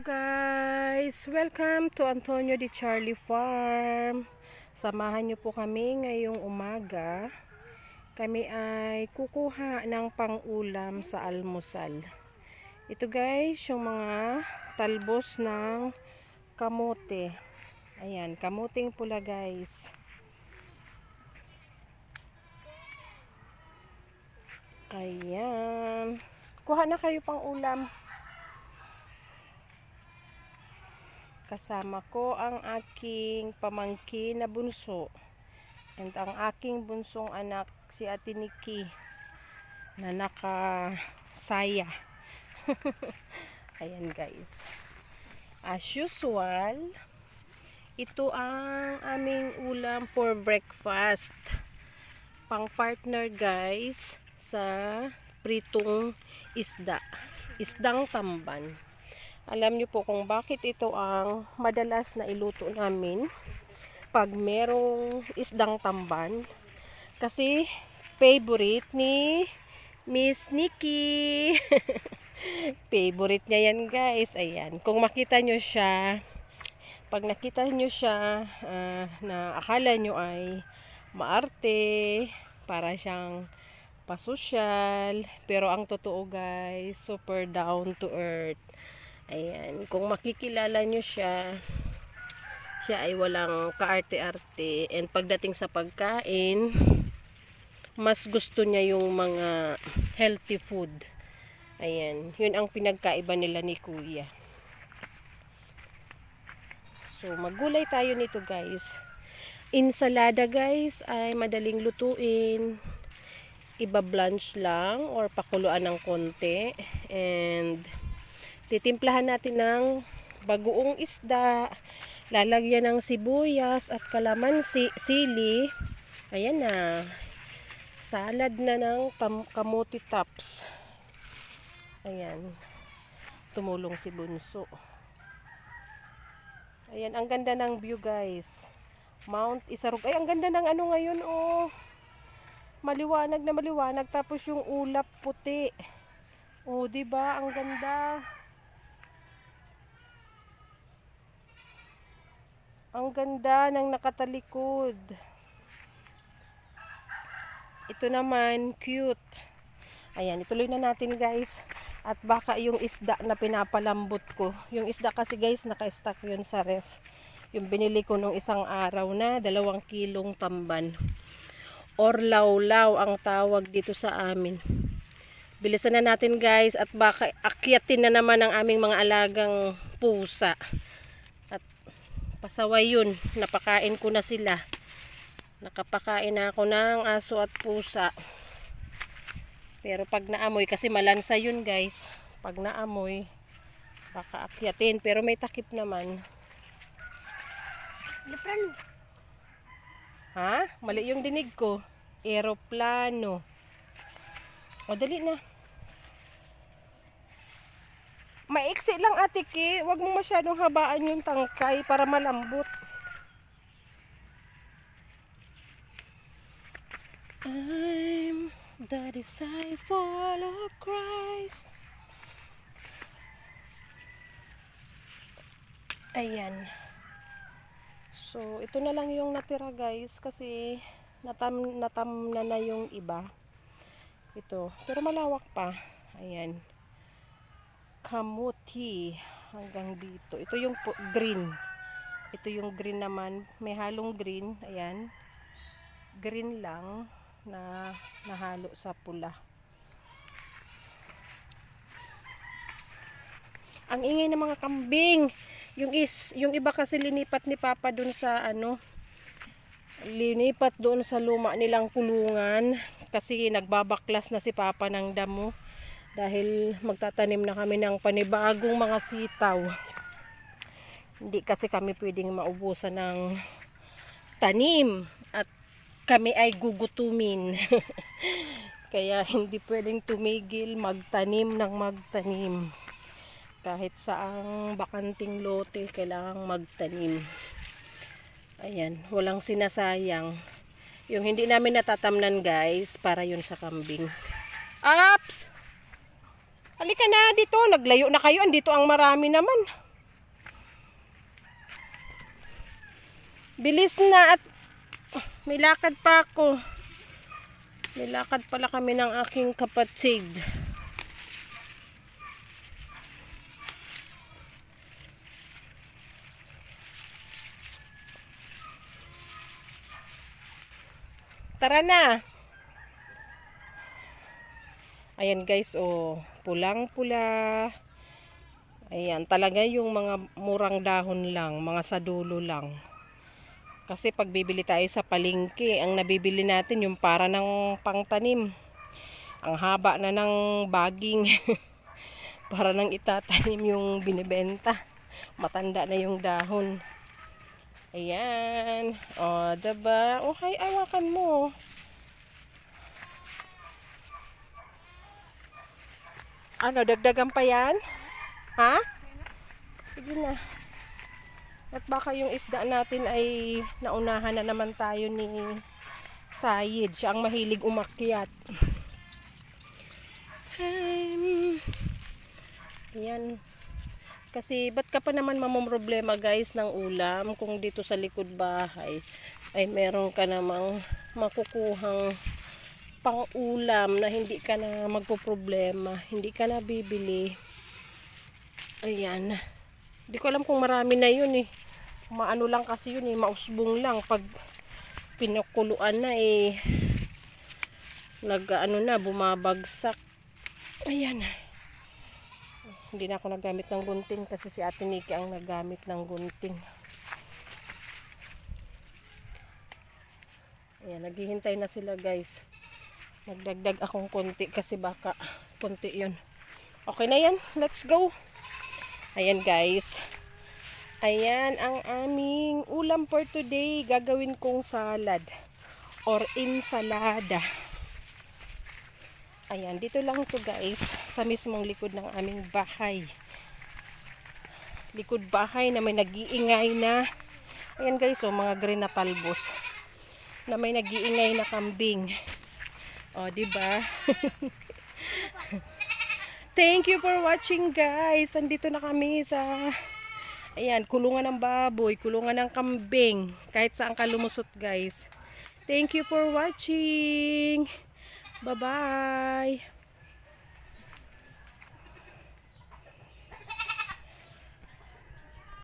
Guys, welcome to Antonio de Charlie Farm. Samahan niyo po kami ngayong umaga. Kami ay kukuha ng pang-ulam sa almusal. Ito guys, yung mga talbos ng kamote. Ayan, kamuting pula guys. Ayan. Kuha na kayo pang-ulam. Kasama ko ang aking pamangkin na bunso and ang aking bunsong anak si Ate Nikki na nakasaya. Ayan guys, as usual, ito ang aming ulam for breakfast, pang partner guys sa pritong isdang tamban. Alam niyo po kung bakit ito ang madalas na iluto namin pag merong isdang tamban. Kasi favorite ni Miss Nikki. Favorite niya yan guys. Ayan. Kung makita nyo siya, pag nakita nyo siya, na akala nyo ay maarte, para siyang pasosyal. Pero ang totoo guys, super down to earth. Ayan, kung makikilala nyo siya, siya ay walang kaarte-arte. And pagdating sa pagkain, mas gusto niya yung mga healthy food. Ayan, yun ang pinagkaiba nila ni Kuya. So, maggulay tayo nito guys. Insalada guys ay madaling lutuin. Iba-blanch lang or pakuluan ng konti. And titimplahan natin ng bagoong isda, lalagyan ng sibuyas at kalamansi, sili. Ayan na, salad na ng kamote tops. Ayan, tumulong si bunso. Ayan, ang ganda ng view guys, Mount Isarog. Ay, ang ganda ng ano ngayon, oh, maliwanag na maliwanag, tapos yung ulap puti. Oh, diba, ang ganda. Ang ganda ng nakatalikod. Ito naman, cute. Ayan, ituloy na natin guys. At baka yung isda na pinapalambot ko. Yung isda kasi guys, naka-stack yun sa ref. Yung binili ko nung isang araw na 2 kilong tamban. Or lawlaw ang tawag dito sa amin. Bilisan na natin guys. At baka akyatin na naman ang aming mga alagang pusa. Pasaway yun, napakain ko na sila. Nakapakain na ako ng aso at pusa. Pero pag naamoy, kasi malansa yun guys, pag naamoy baka akyatin, pero may takip naman. Aeroplano. Ha? Mali yung dinig ko. Aeroplano. O dali na. Maiksi lang Ate Ki, wag mo masyadong habaan yung tangkay para malambot. I'm the disciple of Christ. Ayan. So, ito na lang yung natira guys kasi natam na yung iba. Ito, pero malawak pa. Ayan. Kamuti hanggang dito. Ito yung green. Ito yung green naman. May halong green. Ayan. Green lang na nahalo sa pula. Ang ingay ng mga kambing. Yung iba kasi linipat ni Papa dun sa linipat doon sa luma nilang kulungan kasi nagbabaklas na si Papa ng damo. Dahil magtatanim na kami ng panibagong mga sitaw. Hindi kasi kami pwedeng maubusan ng tanim. At kami ay gugutumin. Kaya hindi pwedeng tumigil magtanim ng magtanim. Kahit saang bakanting lote, kailangang magtanim. Ayan, walang sinasayang. Yung hindi namin natatamnan guys, para yun sa kambing. Ups! Halika na dito, naglayo na kayo, andito ang marami naman. Bilis na at may lakad pa ako. May lakad pala kami ng aking kapatid. Tara na. Ayan guys, oh, pulang-pula. Ayan, talaga yung mga murang dahon lang, mga sa dulo lang. Kasi pag bibili tayo sa palengke, ang nabibili natin yung para ng pangtanim. Ang haba na ng baging. Para nang itatanim yung binibenta. Matanda na yung dahon. Ayan. O, diba? O, hay, awakan mo. Ano, dagdagan pa yan? Ha? Sige na. At baka yung isda natin ay naunahan na naman tayo ni Sayid. Siya ang mahilig umakyat. Ayan. Kasi ba't ka pa naman mamumroblema guys ng ulam kung dito sa likod bahay ay meron ka namang makukuhang pang ulam na hindi ka na magpoproblema, hindi ka na bibili. Ayan. Hindi ko alam kung marami na yun eh. Maano lang kasi yun eh, mausbong lang pag pinakuluan na eh. Nag-ano na, bumabagsak. Ayan. Hindi na ako naggamit ng gunting kasi si Ate Nikki ang naggamit ng gunting. Ayan, naghihintay na sila guys. Nagdagdag akong konti kasi baka konti yun. Okay na yan, let's go. Ayan guys. Ayan ang aming ulam for today. Gagawin kong salad or ensalada. Ayan, dito lang to guys, sa mismong likod ng aming bahay. Likod bahay na may nag-iingay na. Ayan guys, oh, mga green na talbos. Na may nag-iingay na kambing. O, diba? Thank you for watching guys. Andito na kami sa, ayan, kulungan ng baboy, kulungan ng kambing. Kahit saan ka lumusot guys. Thank you for watching. Bye-bye.